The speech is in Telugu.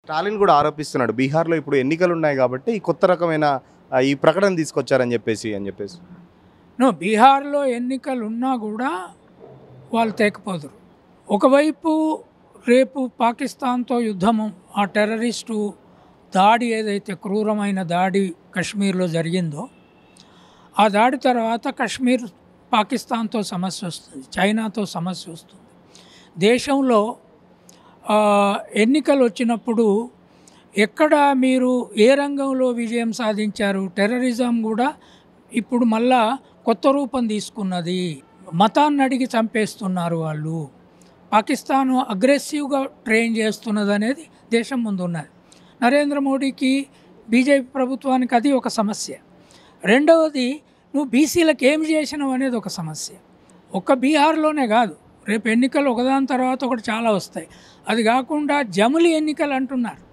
స్టాలిన్ కూడా ఆరోపిస్తున్నాడు బీహార్లో ఇప్పుడు ఎన్నికలు ఉన్నాయి కాబట్టి ఈ కొత్త రకమైన ఈ ప్రకటన తీసుకొచ్చారని చెప్పేసి బీహార్లో ఎన్నికలు ఉన్నా కూడా వాళ్ళు తేకపోదురు. ఒకవైపు రేపు పాకిస్తాన్తో యుద్ధము, ఆ టెర్రరిస్టు దాడి ఏదైతే క్రూరమైన దాడి కశ్మీర్లో జరిగిందో, ఆ దాడి తర్వాత కశ్మీర్ పాకిస్తాన్తో సమస్య వస్తుంది, చైనాతో సమస్య వస్తుంది. దేశంలో ఎన్నికలు వచ్చినప్పుడు ఎక్కడ మీరు ఏ రంగంలో విజయం సాధించారు? టెర్రరిజం కూడా ఇప్పుడు మళ్ళా కొత్త రూపం తీసుకున్నది. మతాన్ని అడిగి చంపేస్తున్నారు వాళ్ళు. పాకిస్తాను అగ్రెసివ్గా ట్రైన్ చేస్తున్నది అనేది దేశం ముందు ఉన్నది. నరేంద్ర మోడీకి, బీజేపీ ప్రభుత్వానికి అది ఒక సమస్య. రెండవది, నువ్వు బీసీలకు ఏమి చేసినావు అనేది ఒక సమస్య. ఒక్క బీహార్లోనే కాదు, రేపు ఎన్నికలు ఒకదాని తర్వాత ఒకటి చాలా వస్తాయి. అది కాకుండా జమిలి ఎన్నికలు అంటున్నారు.